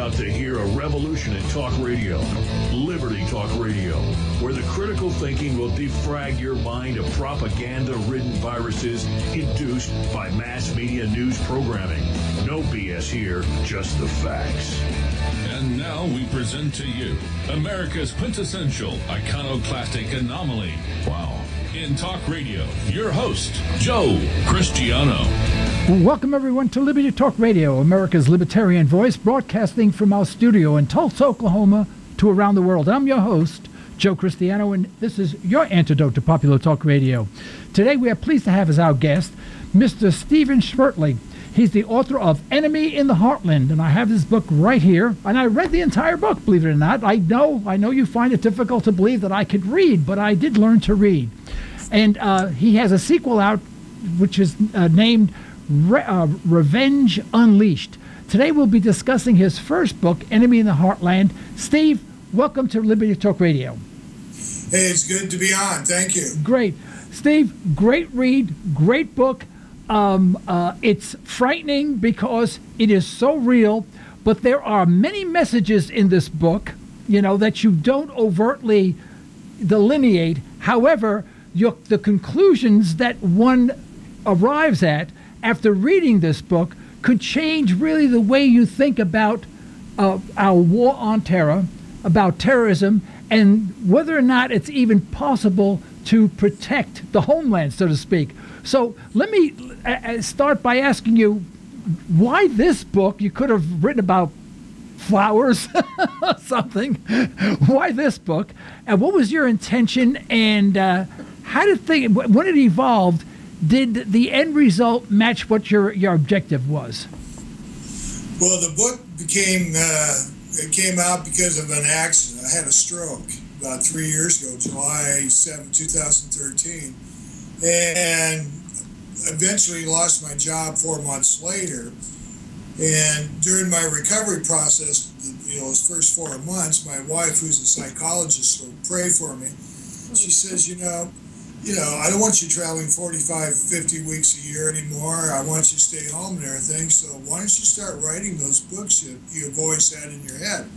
about to hear a revolution in talk radio, Liberty Talk Radio, where the critical thinking will defrag your mind of propaganda-ridden viruses induced by mass media news programming. No BS here, just the facts. And now we present to you America's quintessential iconoclastic anomaly. Wow. In talk radio, your host, Joe Cristiano. Welcome, everyone, to Liberty Talk Radio, America's libertarian voice, broadcasting from our studio in Tulsa, Oklahoma, to around the world. I'm your host, Joe Cristiano, and this is your antidote to popular talk radio. Today, we are pleased to have as our guest Mr. Stephen Schwertley. He's the author of Enemy in the Heartland, and I have this book right here. And I read the entire book, believe it or not. I know you find it difficult to believe that I could read, but I did learn to read. And he has a sequel out, which is named Revenge Unleashed. Today we'll be discussing his first book, Enemy in the Heartland. Steve, welcome to Liberty Talk Radio. Hey, it's good to be on. Thank you. Great. Steve, great read, great book. It's frightening because it is so real, but there are many messages in this book, that you don't overtly delineate. However, the conclusions that one arrives at after reading this book could change really the way you think about our war on terror, about terrorism, and whether or not it's even possible to protect the homeland, so to speak. So let me start by asking you, why this book? You could have written about flowers or something. Why this book? And what was your intention? And when it evolved, did the end result match what your objective was? Well, the book it came out because of an accident. I had a stroke about 3 years ago, July 7, 2013. And eventually lost my job 4 months later. And during my recovery process, those first 4 months, my wife, who's a psychologist, will pray for me. She says, I don't want you traveling 45, 50 weeks a year anymore. I want you to stay home and everything. So why don't you start writing those books you've always had in your head?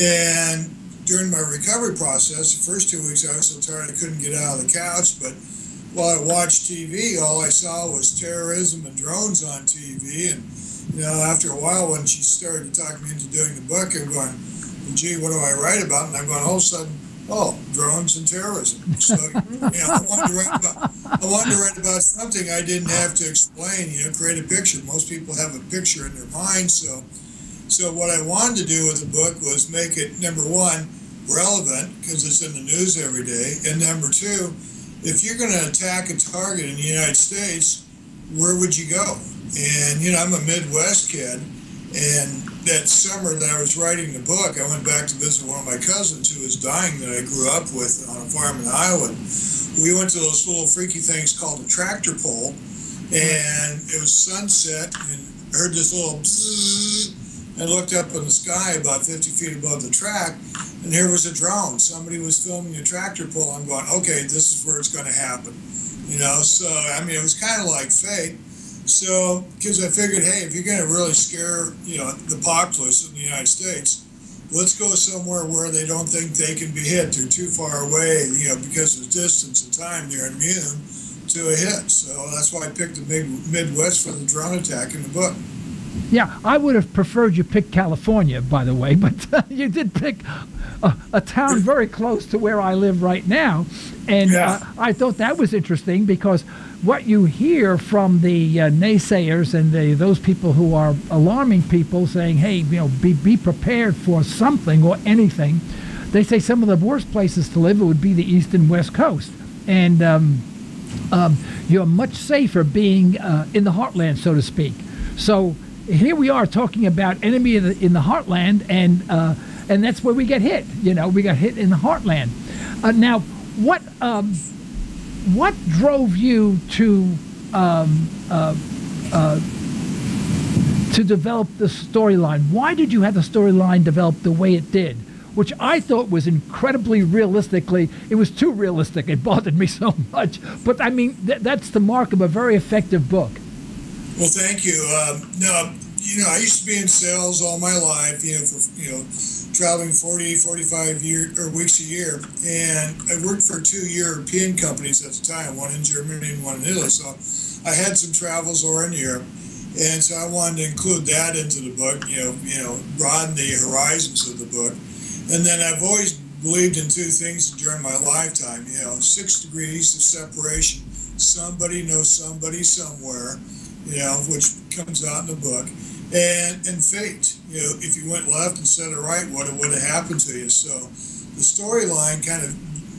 And during my recovery process, the first 2 weeks I was so tired I couldn't get out of the couch. But while I watched TV, all I saw was terrorism and drones on TV. And, after a while, when she started to talk me into doing the book, I'm going, well, gee, what do I write about? And I'm going, all of a sudden, drones and terrorism. So, I wanted to write about something I didn't have to explain, create a picture. Most people have a picture in their mind. So what I wanted to do with the book was make it, number one, relevant, because it's in the news every day. And number two, if you're going to attack a target in the United States, where would you go? And, I'm a Midwest kid. And that summer that I was writing the book, I went back to visit one of my cousins who was dying that I grew up with on a farm in Iowa. We went to those little freaky things called a tractor pull, and it was sunset, and heard this little bzzz, and looked up in the sky about 50 feet above the track, and here was a drone. Somebody was filming a tractor pull. I'm going, okay, this is where it's going to happen. So, it was kind of like fate. So, because I figured, hey, if you're going to really scare, the populace in the United States, let's go somewhere where they don't think they can be hit. They're too far away, because of distance and time, they're immune to a hit. So that's why I picked the Midwest for the drone attack in the book. Yeah, I would have preferred you pick California, by the way, but you did pick a town very close to where I live right now. And I thought that was interesting because what you hear from the naysayers and those people who are alarming people saying, hey, be prepared for something or anything, they say some of the worst places to live would be the East and West Coast. And you're much safer being in the heartland, so to speak. So here we are talking about enemy in the heartland, and that's where we get hit. We got hit in the heartland. Now, what drove you to develop the storyline? Why did you have the storyline develop the way it did? Which I thought was incredibly realistically, it was too realistic. It bothered me so much. But I mean, that's the mark of a very effective book. Well, thank you. No, I used to be in sales all my life, traveling 40, 45 weeks a year. And I worked for 2 European companies at the time, one in Germany and one in Italy. So I had some travels over in Europe. And so I wanted to include that into the book, broaden the horizons of the book. And then I've always believed in two things during my lifetime, 6 degrees of separation. Somebody knows somebody somewhere, which comes out in the book. And fate, if you went left instead of right, what would have happened to you? So the storyline kind of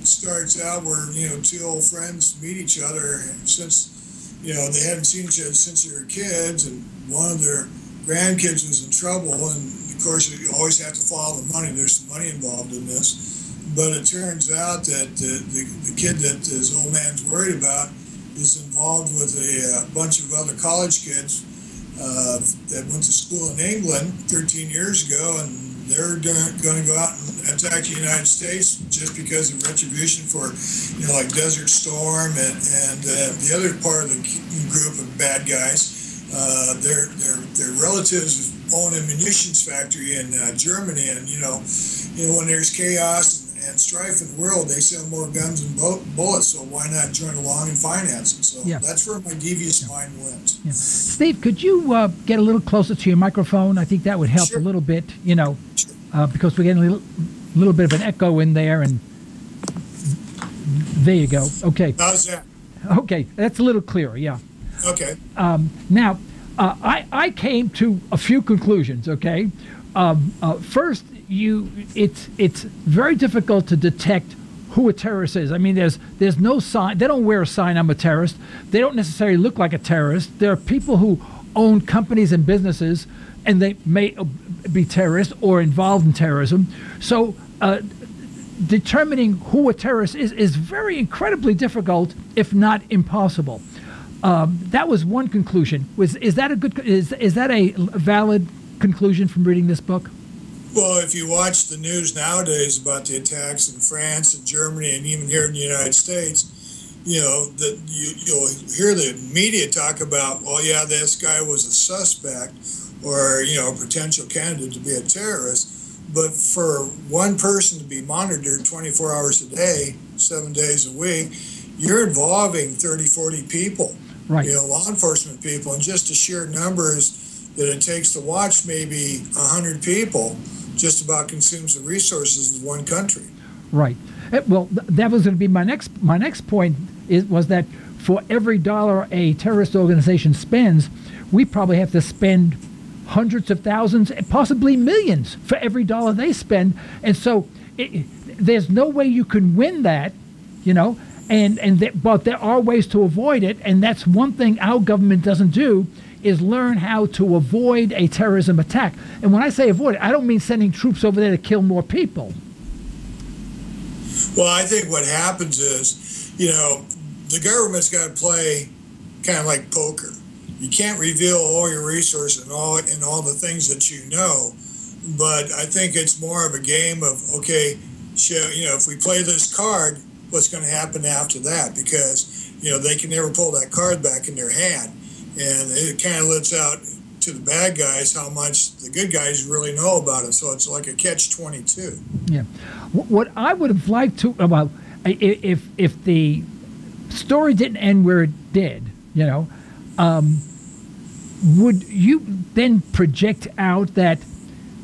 starts out where, two old friends meet each other since, they hadn't seen each other since they were kids, and one of their grandkids was in trouble. And of course, you always have to follow the money. There's some money involved in this. But it turns out that the kid that his old man's worried about is involved with a bunch of other college kids that went to school in England 13 years ago, and they're going to go out and attack the United States just because of retribution for, like Desert Storm and the other part of the group of bad guys. Their relatives own a munitions factory in Germany, and when there's chaos and strife in the world, they sell more guns and bullets, so why not join along and finance it? So that's where my devious mind went. Yeah. Steve, could you get a little closer to your microphone? I think that would help a little bit, because we're getting a little bit of an echo in there, and there you go. Okay. How's that? Okay, that's a little clearer, yeah. Okay. Now, I came to a few conclusions, okay? First, it's very difficult to detect who a terrorist is. I mean, there's no sign. They don't wear a sign, I'm a terrorist. They don't necessarily look like a terrorist. There are people who own companies and businesses, and they may be terrorists or involved in terrorism. So determining who a terrorist is very incredibly difficult, if not impossible. That was one conclusion. Is that a valid conclusion from reading this book? Well, if you watch the news nowadays about the attacks in France and Germany and even here in the United States, you'll hear the media talk about, well, yeah, this guy was a suspect or, a potential candidate to be a terrorist. But for one person to be monitored 24 hours a day, 7 days a week, you're involving 30, 40 people, right? Law enforcement people, and just the sheer numbers that it takes to watch maybe 100 people just about consumes the resources of one country. Right. Well, that was going to be my next point was that for every dollar a terrorist organization spends, we probably have to spend hundreds of thousands, possibly millions for every dollar they spend. And so there's no way you can win that, but there are ways to avoid it. And that's one thing our government doesn't do, is learn how to avoid a terrorism attack. And when I say avoid it, I don't mean sending troops over there to kill more people. Well, I think what happens is, the government's got to play kind of like poker. You can't reveal all your resources and all the things that you know, but I think it's more of a game of, okay, if we play this card, what's going to happen after that? Because, they can never pull that card back in their hand. And it kind of lets out to the bad guys how much the good guys really know about it. So it's like a catch-22. Yeah. What I would have liked to, if the story didn't end where it did, would you then project out that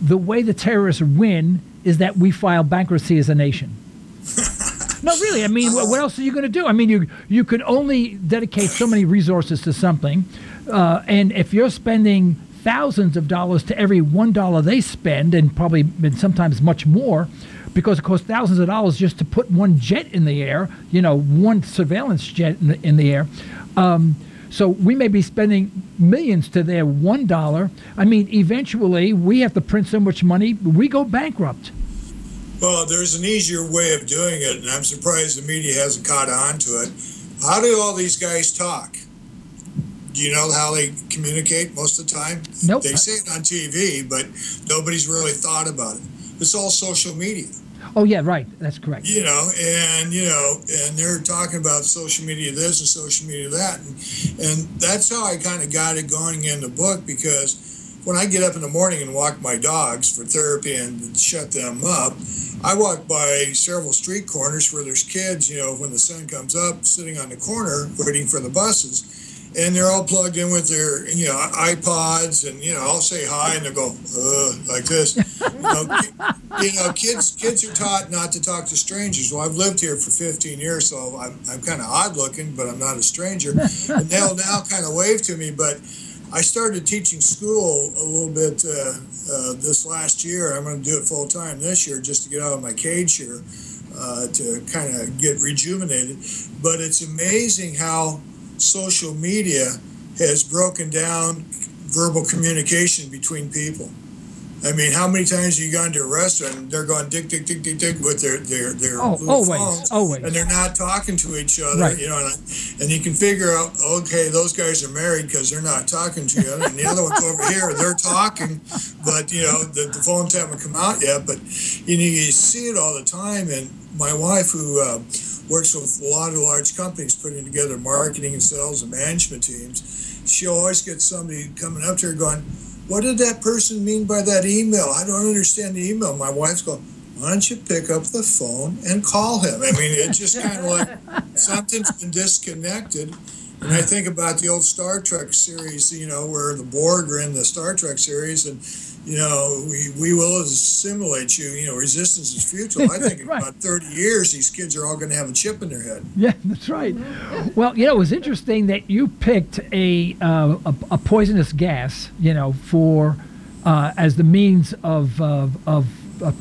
the way the terrorists win is that we file bankruptcy as a nation? No, really. I mean, what else are you going to do? I mean, you can only dedicate so many resources to something, and if you're spending thousands of dollars to every $1 they spend, and probably sometimes much more, because it costs thousands of dollars just to put one jet in the air, one surveillance jet in the air. So we may be spending millions to their $1. I mean, eventually we have to print so much money, we go bankrupt. Well, there's an easier way of doing it, and I'm surprised the media hasn't caught on to it. How do all these guys talk? Do you know how they communicate most of the time? Nope. They say it on TV, but nobody's really thought about it. It's all social media. Oh, yeah, right. That's correct. And they're talking about social media this and social media that. And that's how I kind of got it going in the book, because when I get up in the morning and walk my dogs for therapy and shut them up, I walk by several street corners where there's kids, when the sun comes up, sitting on the corner waiting for the buses. And they're all plugged in with their, iPods, and I'll say hi, and they'll go like this. Kids are taught not to talk to strangers. Well, I've lived here for 15 years, so I'm kind of odd looking, but I'm not a stranger. And they'll now kind of wave to me. But I started teaching school a little bit this last year. I'm going to do it full time this year just to get out of my cage here to kind of get rejuvenated. But it's amazing how social media has broken down verbal communication between people. I mean, how many times have you gone to a restaurant and they're going dick, dick, dick, dick, dick with their little phones, and they're not talking to each other, right. And you can figure out, okay, those guys are married because they're not talking to each other, and the other ones over here, they're talking, but the phones haven't come out yet. But you see it all the time. And my wife, who works with a lot of large companies putting together marketing and sales and management teams, she'll always get somebody coming up to her going, what did that person mean by that email? I don't understand the email. My wife's going, why don't you pick up the phone and call him? I mean, it's just kind of like something's been disconnected. And I think about the old Star Trek series, where the Borg are in the Star Trek series, and we will assimilate you. Resistance is futile. I think in right. about 30 years, these kids are all going to have a chip in their head. Yeah, that's right. Well, it was interesting that you picked a poisonous gas, for as the means of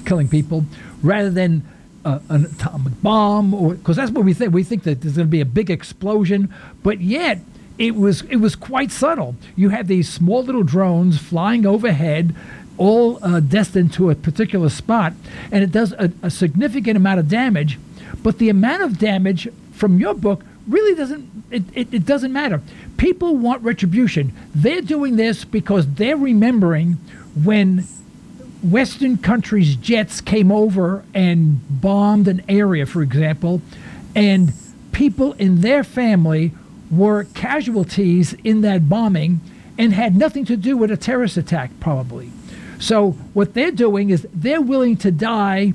killing people, rather than an atomic bomb, because that's what we think. We think that there's going to be a big explosion, but yet it was quite subtle. You have these small little drones flying overhead, all destined to a particular spot, and it does a significant amount of damage. But the amount of damage from your book really doesn't matter. People want retribution. They're doing this because they're remembering when Western countries' jets came over and bombed an area, for example, and people in their family were casualties in that bombing and had nothing to do with a terrorist attack, probably. So what they're doing is they're willing to die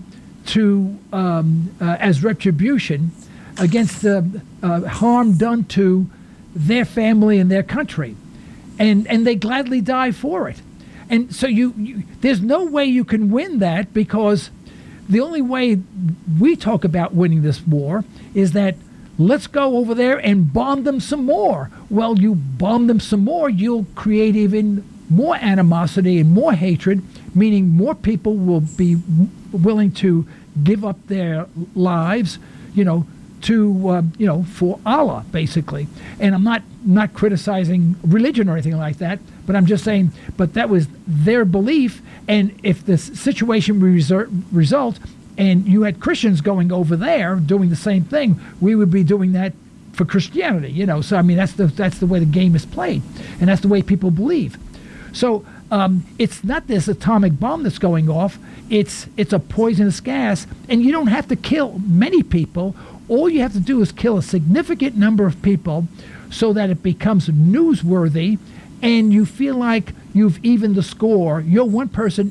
as retribution against the harm done to their family and their country, and they gladly die for it. And so there's no way you can win that, because the only way we talk about winning this war is that let's go over there and bomb them some more. Well, you bomb them some more, you'll create even more animosity and more hatred, meaning more people will be willing to give up their lives, for Allah, basically. And I'm not criticizing religion or anything like that, but I'm just saying, but that was their belief. And if the situation result, and you had Christians going over there doing the same thing, we would be doing that for Christianity, So I mean, that's the way the game is played, and that's the way people believe. So it's not this atomic bomb that's going off; it's a poisonous gas, and you don't have to kill many people. All you have to do is kill a significant number of people, so that it becomes newsworthy, and you feel like you've evened the score. You're one person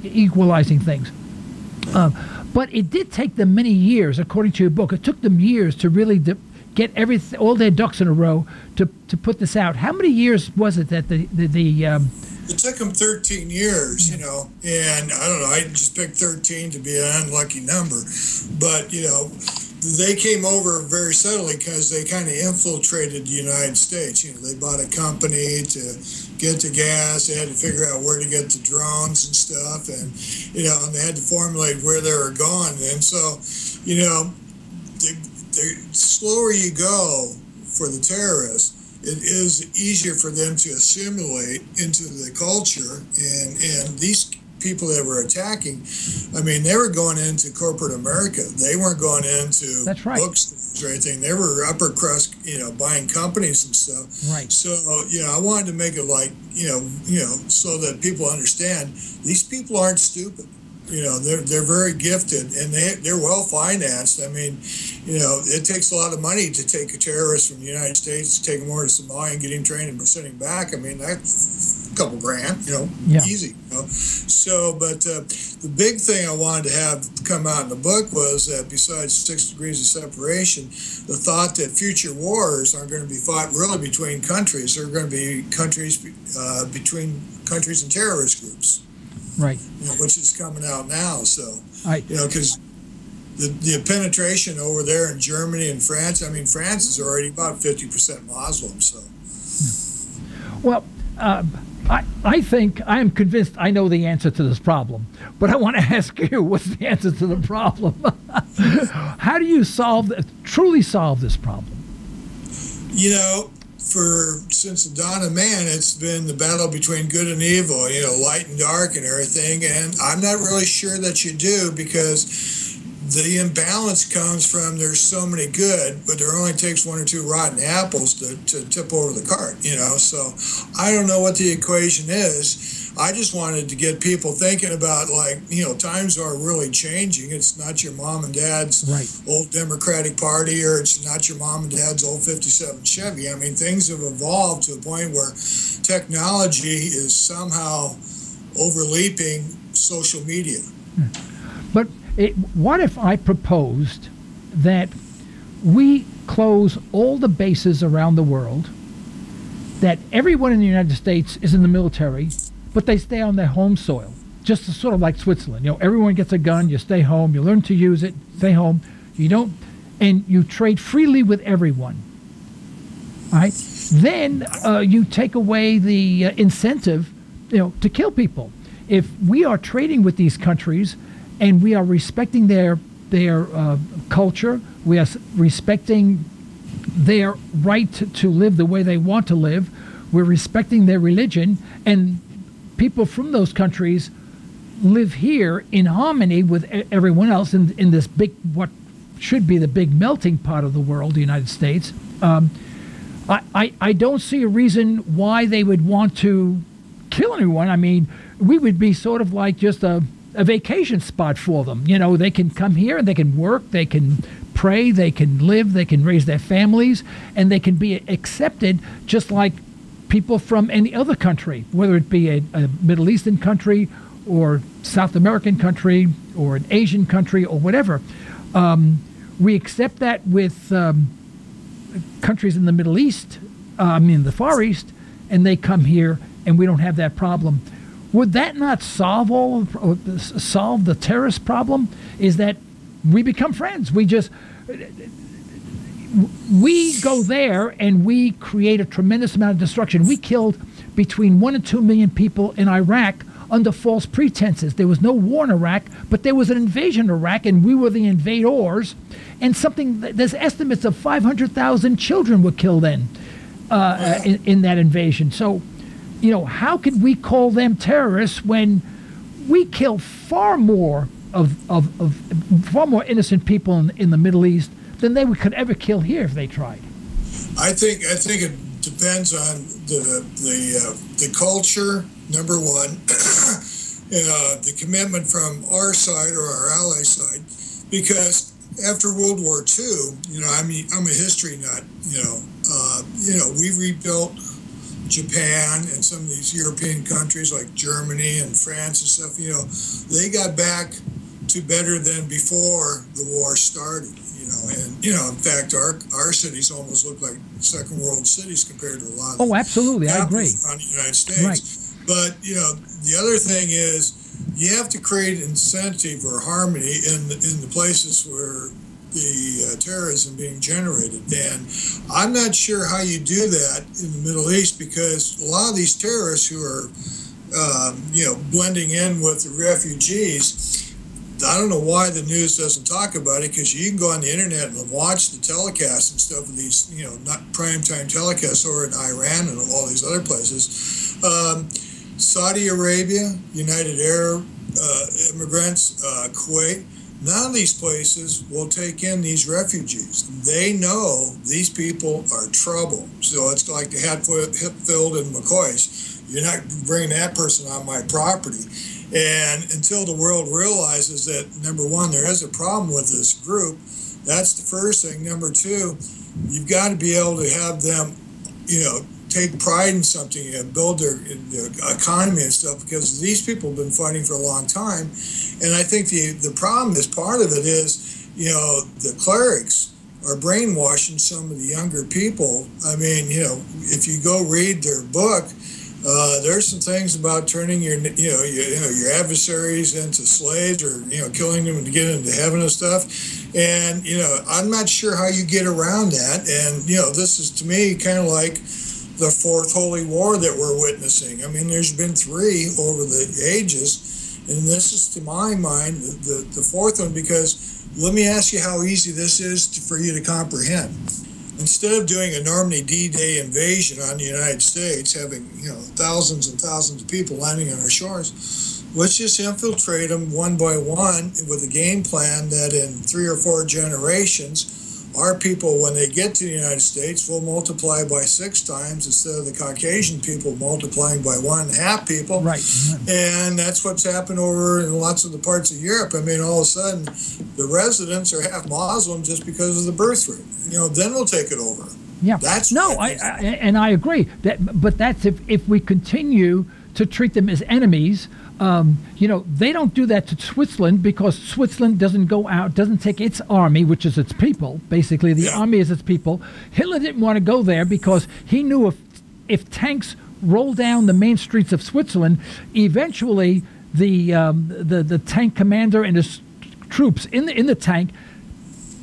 equalizing things. But it did take them many years, according to your book. It took them years to really get all their ducks in a row to put this out. How many years was it that It took them 13 years, and I don't know, I just picked 13 to be an unlucky number. But, they came over very subtly because they kind of infiltrated the United States. They bought a company to get the gas. They had to figure out where to get the drones and stuff. And, and they had to formulate where they were going. And so, the slower you go for the terrorists, it is easier for them to assimilate into the culture. And these people that were attacking, I mean, they were going into corporate America. They weren't going into bookstores or anything. They were upper crust, buying companies and stuff. Right. So, I wanted to make it like, so that people understand these people aren't stupid. they're very gifted, and they're well financed. I mean, it takes a lot of money to take a terrorist from the United States, take him over to Somalia and get him trained and send him back. I mean, that's a couple grand, easy. So, but the big thing I wanted to have come out in the book was that besides 6 degrees of separation, the thought that future wars aren't going to be fought really between countries. They're going to be countries between countries and terrorist groups. Right. Which is coming out now. So, right. Because the penetration over there in Germany and France, I mean, France is already about 50% Muslim. So, well, I think I am convinced I know the answer to this problem, but I want to ask you, what's the answer to the problem? How do you truly solve this problem? Since the dawn of man, it's been the battle between good and evil, light and dark and everything. And I'm not really sure that you do, because the imbalance comes from there's so many good, but there only takes 1 or 2 rotten apples to tip over the cart, So I don't know what the equation is. I just wanted to get people thinking about, times are really changing. It's not your mom and dad's old Democratic Party, or it's not your mom and dad's old 57 Chevy. I mean, things have evolved to a point where technology is somehow overleaping social media. But what if I proposed that we close all the bases around the world, that everyone in the United States is in the military, but they stay on their home soil, just sort of like Switzerland. Everyone gets a gun, you stay home, you learn to use it, stay home, and you trade freely with everyone. All right? Then you take away the incentive, to kill people. If we are trading with these countries and we are respecting their culture, we are respecting their right to live the way they want to live, we're respecting their religion, and people from those countries live here in harmony with everyone else in this big, what should be the big melting pot of the world, the United States. I don't see a reason why they would want to kill anyone. I mean, we would be sort of like just a vacation spot for them. They can come here and they can work, they can pray, they can live, they can raise their families, and they can be accepted just like people from any other country, whether it be a Middle Eastern country or South American country or an Asian country or whatever. We accept that with countries in the Middle East, the Far East, and they come here and we don't have that problem. Would that not solve the terrorist problem? Is that we become friends. We go there and we create a tremendous amount of destruction. We killed between 1 and 2 million people in Iraq under false pretenses. There was no war in Iraq, but there was an invasion of Iraq, and we were the invaders. And there's estimates of 500,000 children were killed in that invasion. So, how could we call them terrorists when we kill far more far more innocent people in the Middle East than they could ever kill here if they tried? I think it depends on the culture, number one, the commitment from our side or our ally side, because after World War II, I'm a history nut. We rebuilt Japan and some of these European countries like Germany and France and stuff. They got back to better than before the war started. And in fact, our cities almost look like second world cities compared to a lot of. Oh, absolutely, I agree. On the United States, right. But the other thing is you have to create incentive or harmony in the places where the terrorism being generated, and I'm not sure how you do that in the Middle East, because a lot of these terrorists who are blending in with the refugees. I don't know why the news doesn't talk about it, because you can go on the internet and watch the telecasts and stuff of these, not primetime telecasts over in Iran and all these other places. Saudi Arabia, United Arab Immigrants, Kuwait, none of these places will take in these refugees. They know these people are trouble. So it's like the Hatfield and McCoys. You're not bringing that person on my property. And until the world realizes that, number one, there is a problem with this group, that's the first thing. Number two, you've got to be able to have them, take pride in something and build their economy and stuff, because these people have been fighting for a long time. And I think the problem is, part of it is, the clerics are brainwashing some of the younger people. I mean, if you go read their book, there's some things about turning your adversaries into slaves, or killing them to get into heaven and stuff. And I'm not sure how you get around that. And this is, to me, kind of like the fourth holy war that we're witnessing. I mean, there's been 3 over the ages, and this is, to my mind, the fourth one, because let me ask you how easy this is for you to comprehend. Instead of doing a Normandy D-Day invasion on the United States, having thousands and thousands of people landing on our shores, let's just infiltrate them one by one with a game plan that in 3 or 4 generations, our people, when they get to the United States, will multiply by 6 times instead of the Caucasian people multiplying by 1.5 people. Right. And that's what's happened over in lots of the parts of Europe. I mean, all of a sudden, the residents are half Muslim just because of the birth rate. Then we'll take it over. Yeah. That's I agree. But that's if we continue to treat them as enemies. They don't do that to Switzerland, because Switzerland doesn't go out, doesn't take its army, which is its people. Basically, the army is its people. Hitler didn't want to go there because he knew if tanks rolled down the main streets of Switzerland, eventually the tank commander and his troops in the tank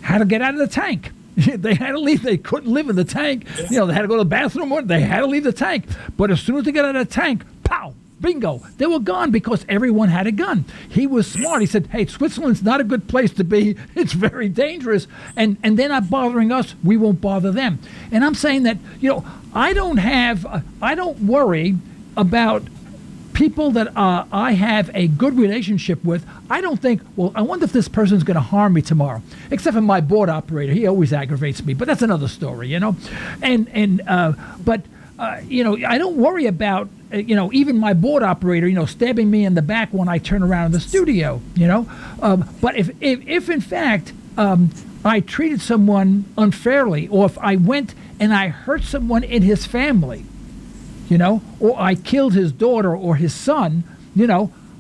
had to get out of the tank. They had to leave. They couldn't live in the tank. They had to go to the bathroom, or they had to leave the tank. But as soon as they got out of the tank, pow! Bingo, they were gone, because everyone had a gun. He was smart. He said, hey, Switzerland's not a good place to be. It's very dangerous. And they're not bothering us. We won't bother them. And I'm saying that, I don't worry about people that I have a good relationship with. I don't think, well, I wonder if this person's going to harm me tomorrow. Except for my board operator. He always aggravates me. But that's another story, But I don't worry about, even my board operator, stabbing me in the back when I turn around in the studio, But if in fact I treated someone unfairly, or if I went and I hurt someone in his family, or I killed his daughter or his son,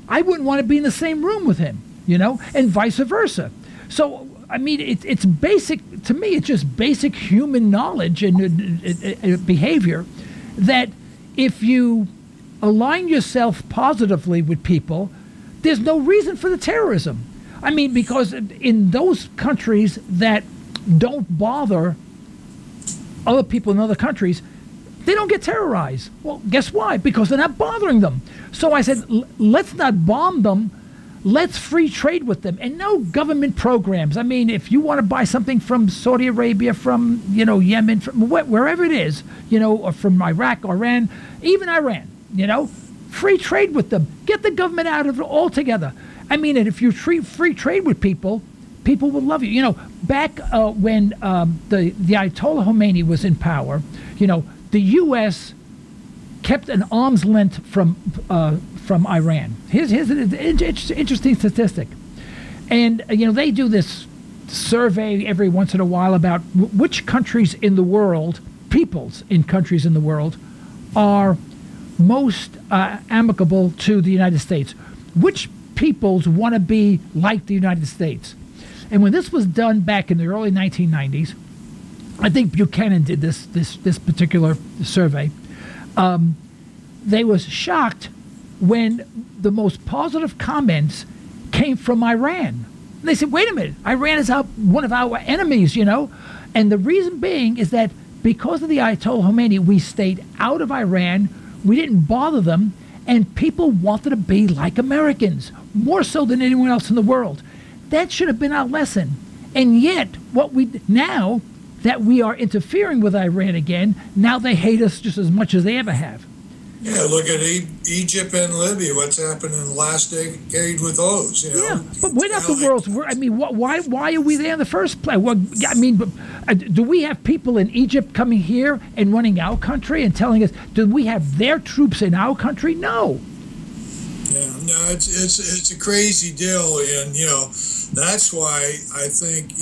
I wouldn't want to be in the same room with him, and vice versa. So, I mean, it's basic, to me, it's just basic human knowledge and behavior, that if you align yourself positively with people, there's no reason for the terrorism. I mean, because in those countries that don't bother other people in other countries, they don't get terrorized. Well, guess why? Because they're not bothering them. So I said, let's not bomb them. Let's free trade with them, and no government programs. I mean, if you want to buy something from Saudi Arabia, from Yemen, from wherever it is, or from Iraq, Iran, even Iran, free trade with them. Get the government out of it altogether. I mean, and if you treat free trade with people, people will love you. Back when the Ayatollah Khomeini was in power, the U.S. kept an arm's length from Iran. Here's an interesting statistic. And, they do this survey every once in a while about which countries in the world, peoples in countries in the world, are most amicable to the United States. Which peoples want to be like the United States? And when this was done back in the early 1990s, I think Buchanan did this particular survey. They was shocked when the most positive comments came from Iran. And they said, wait a minute, Iran is one of our enemies, And the reason being is that because of the Ayatollah Khomeini, we stayed out of Iran, we didn't bother them, and people wanted to be like Americans, more so than anyone else in the world. That should have been our lesson. And yet, now that we are interfering with Iran again, now they hate us just as much as they ever have. Yeah, look at Egypt and Libya. What's happened in the last decade with those? Yeah, but we're not the world's. I mean, why are we there in the first place? Well, I mean, do we have people in Egypt coming here and running our country and telling us? Do we have their troops in our country? No. Yeah, no, it's a crazy deal, and that's why I think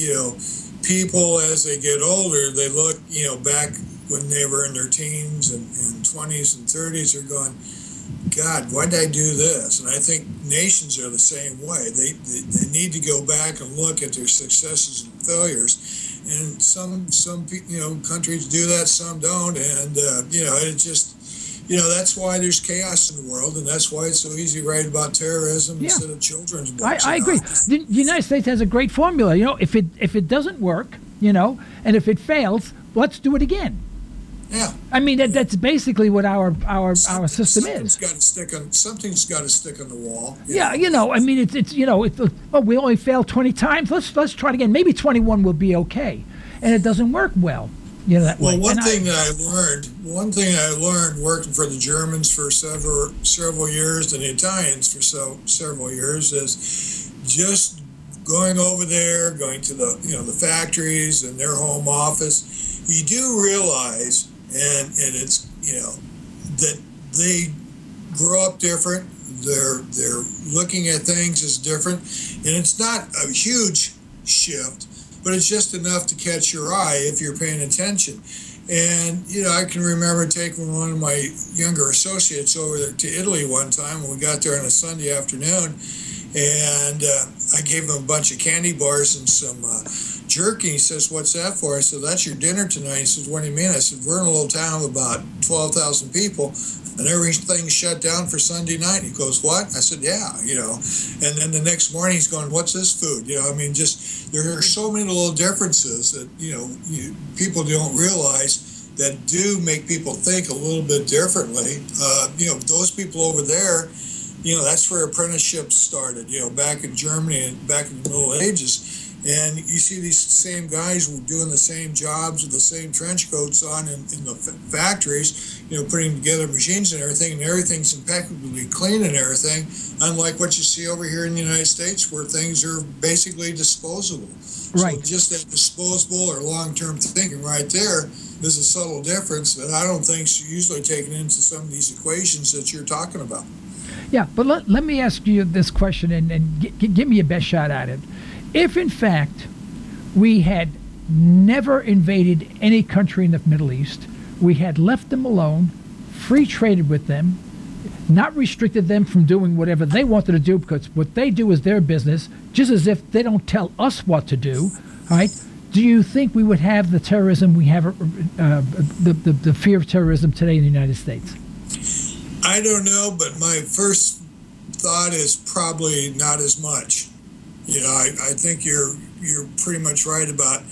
people as they get older, they look back when they were in their teens and 20s and 30s, are going, God, why did I do this? And I think nations are the same way. They need to go back and look at their successes and failures, and some countries do that, some don't, and it just. That's why there's chaos in the world, and that's why it's so easy to write about terrorism instead of children's books. I agree. The United States has a great formula. If it doesn't work, and if it fails, let's do it again. Yeah. I mean, that's basically what our system is. Something's got to stick on the wall. Yeah, I mean, it's we only failed 20 times. Let's try it again. Maybe 21 will be okay, and it doesn't work well. That way. One thing I learned working for the Germans for several years and the Italians for several years is just going over there, going to the factories and their home office. You do realize, and it's that they grow up different. They're looking at things as different, and it's not a huge shift, but it's just enough to catch your eye if you're paying attention. And, I can remember taking one of my younger associates over there to Italy one time when we got there on a Sunday afternoon, and I gave him a bunch of candy bars and some jerky. He says, "What's that for?" I said, "That's your dinner tonight." He says, "What do you mean?" I said, "We're in a little town of about 12,000 people, and everything's shut down for Sunday night." He goes, "What?" I said, "Yeah, And then the next morning he's going, "What's this food?" Just there are so many little differences that people don't realize that do make people think a little bit differently. Those people over there, that's where apprenticeships started. Back in Germany and back in the Middle Ages. And you see these same guys doing the same jobs with the same trench coats on in the factories, putting together machines and everything's impeccably clean and everything, unlike what you see over here in the United States where things are basically disposable. Right. So just that disposable or long-term thinking right there is a subtle difference that I don't think is usually taken into some of these equations that you're talking about. Yeah, but let me ask you this question and give me your best shot at it. If, in fact, we had never invaded any country in the Middle East, we had left them alone, free traded with them, not restricted them from doing whatever they wanted to do because what they do is their business, just as if they don't tell us what to do, right? Do you think we would have the terrorism we have, the fear of terrorism today in the United States? I don't know, but my first thought is probably not as much. I think you're pretty much right about,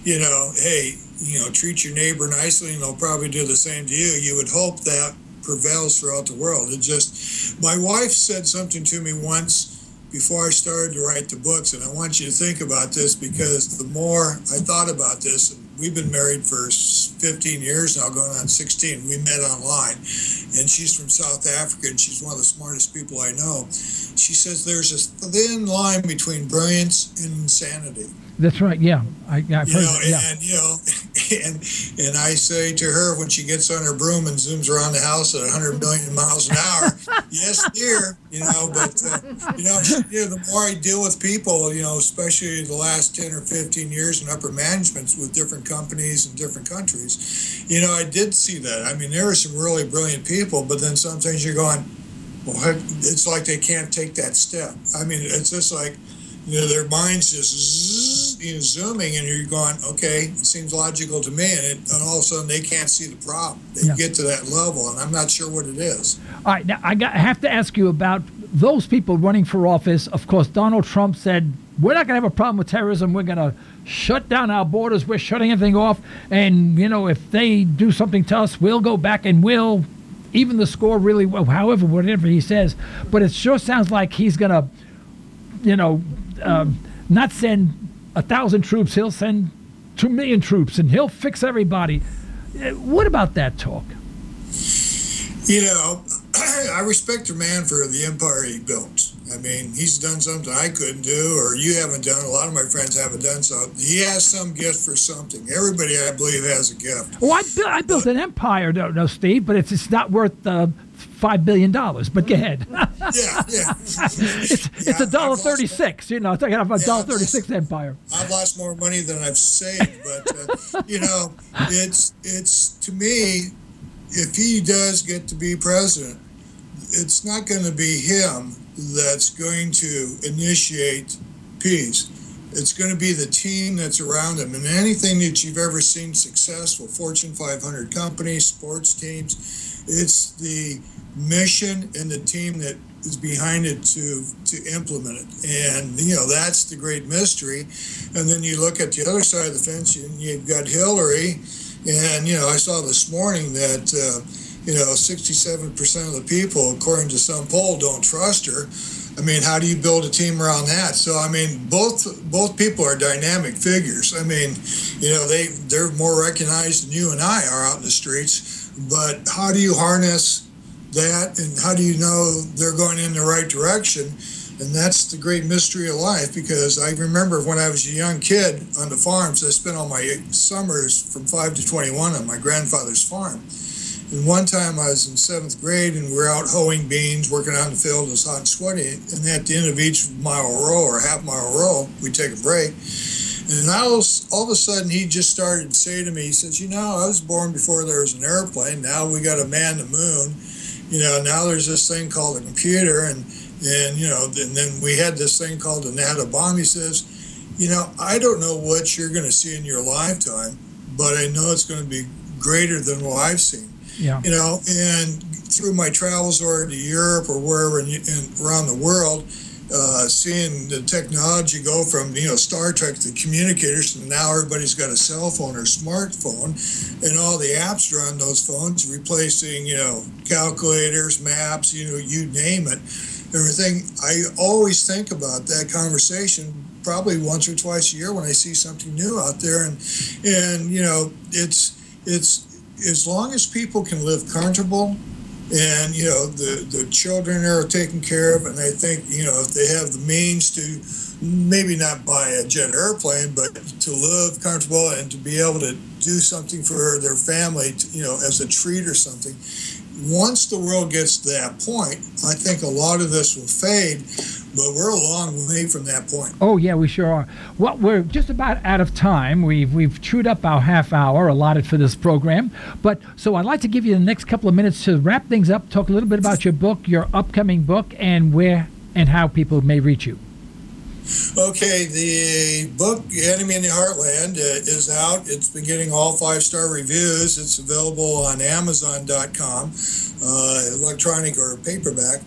hey, treat your neighbor nicely and they'll probably do the same to you. You would hope that prevails throughout the world. My wife said something to me once before I started to write the books, and I want you to think about this because the more I thought about this, we've been married for 15 years now, going on 16. We met online, and she's from South Africa, and she's one of the smartest people I know. She says there's a thin line between brilliance and insanity. That's right. Yeah, I've heard that. Yeah. And I say to her when she gets on her broom and zooms around the house at 100 million miles an hour, yes, dear. But the more I deal with people, especially the last 10 or 15 years in upper management with different companies and different countries, I did see that. I mean, there are some really brilliant people, but then sometimes you're going, well, it's like they can't take that step. I mean, it's just like, their mind's just zooming, and you're going, okay, it seems logical to me, and all of a sudden they can't see the problem. They get to that level, and I'm not sure what it is. All right, now I have to ask you about those people running for office. Of course, Donald Trump said, we're not going to have a problem with terrorism. We're going to shut down our borders. We're shutting everything off, and, if they do something to us, we'll go back and we'll even the score really well, however, whatever he says. But it sure sounds like he's going to, not send 1,000 troops. He'll send 2 million troops, and he'll fix everybody. What about that talk? I respect the man for the empire he built. I mean, he's done something I couldn't do, or you haven't done. A lot of my friends haven't done so. He has some gift for something. Everybody, I believe, has a gift. Well, I built an empire, no, Steve, but it's not worth $5 billion. But go ahead. Yeah. It's $1.36. You know, I have a $1.36 empire. I've lost more money than I've saved, but you know, it's to me, if he does get to be president, it's not going to be him that's going to initiate peace. It's going to be the team that's around him. And anything that you've ever seen successful, Fortune 500 companies, sports teams, it's the mission and the team that is behind it to implement it. And, you know, that's the great mystery. And then you look at the other side of the fence, and you've got Hillary. And, you know, I saw this morning that, 67% of the people, according to some poll, don't trust her. I mean, how do you build a team around that? So, I mean, both people are dynamic figures. I mean, you know, they're more recognized than you and I are out in the streets. But how do you harness that, and how do you know they're going in the right direction? And that's the great mystery of life, because I remember when I was a young kid on the farms, I spent all my summers from 5 to 21 on my grandfather's farm. And one time I was in 7th grade, and we were out hoeing beans, working on the field. It was hot and sweaty. And at the end of each mile row or half-mile row, we'd take a break. And all of a sudden, he just started to say to me, he says, you know, I was born before there was an airplane. Now we got to man the moon. You know, now there's this thing called a computer. And you know, and then we had this thing called an atom bomb. He says, you know, I don't know what you're going to see in your lifetime, but I know it's going to be greater than what I've seen. Yeah. You know, and through my travels over to Europe or wherever around the world, seeing the technology go from, you know, Star Trek to communicators, and now everybody's got a cell phone or smartphone, and all the apps are on those phones, replacing, you know, calculators, maps, you know, you name it. Everything. I always think about that conversation probably once or twice a year when I see something new out there, and you know, it's as long as people can live comfortable, and you know, the children are taken care of, and I think, you know, if they have the means to maybe not buy a jet airplane, but to live comfortable and to be able to do something for their family, you know, as a treat or something. Once the world gets to that point, I think a lot of this will fade, but we're a long way from that point. Oh, yeah, we sure are. Well, we're just about out of time. We've chewed up our half hour allotted for this program. But so I'd like to give you the next couple of minutes to wrap things up, talk a little bit about your book, your upcoming book, and where and how people may reach you. Okay, the book, Enemy in the Heartland, is out. It's been getting all 5-star reviews. It's available on Amazon.com, electronic or paperback.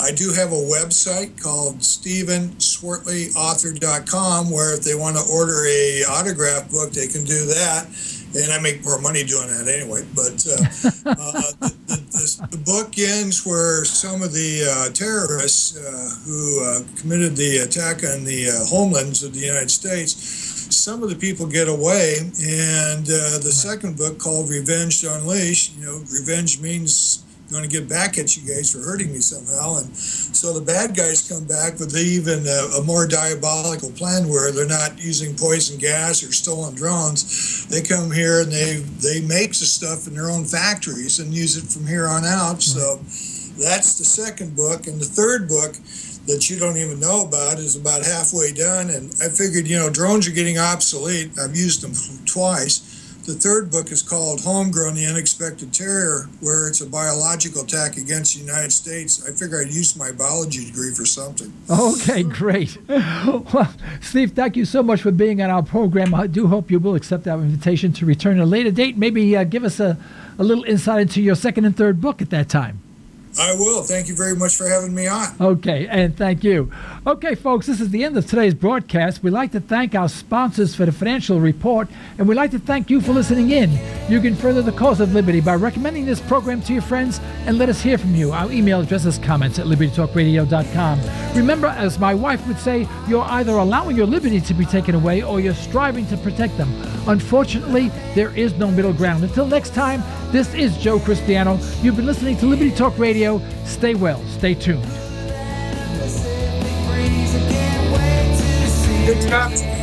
I do have a website called StephenSchwertleyAuthor.com, where if they want to order a autograph book, they can do that. And I make more money doing that anyway. But the book ends where some of the terrorists who committed the attack on the homelands of the United States, some of the people get away. And the second book, called Revenge Unleashed, you know, revenge means going to get back at you guys for hurting me somehow. And so the bad guys come back with even a more diabolical plan, where they're not using poison gas or stolen drones. They come here and they make the stuff in their own factories and use it from here on out. So that's the second book. And the third book that you don't even know about is about halfway done. And I figured, you know, drones are getting obsolete. I've used them twice. The third book is called Homegrown, the Unexpected Terror, where it's a biological attack against the United States. I figure I'd use my biology degree for something. Okay, great. Well, Steve, thank you so much for being on our program. I do hope you will accept our invitation to return at a later date. Maybe give us a little insight into your second and third book at that time. I will. Thank you very much for having me on. Okay, and thank you. Okay, folks, this is the end of today's broadcast. We'd like to thank our sponsors for the financial report, and we'd like to thank you for listening in. You can further the cause of liberty by recommending this program to your friends, and let us hear from you. Our email address is comments@libertytalkradio.com. Remember, as my wife would say, you're either allowing your liberty to be taken away or you're striving to protect them. Unfortunately, there is no middle ground. Until next time, this is Joe Cristiano. You've been listening to Liberty Talk Radio. Stay well, stay tuned. Good stuff.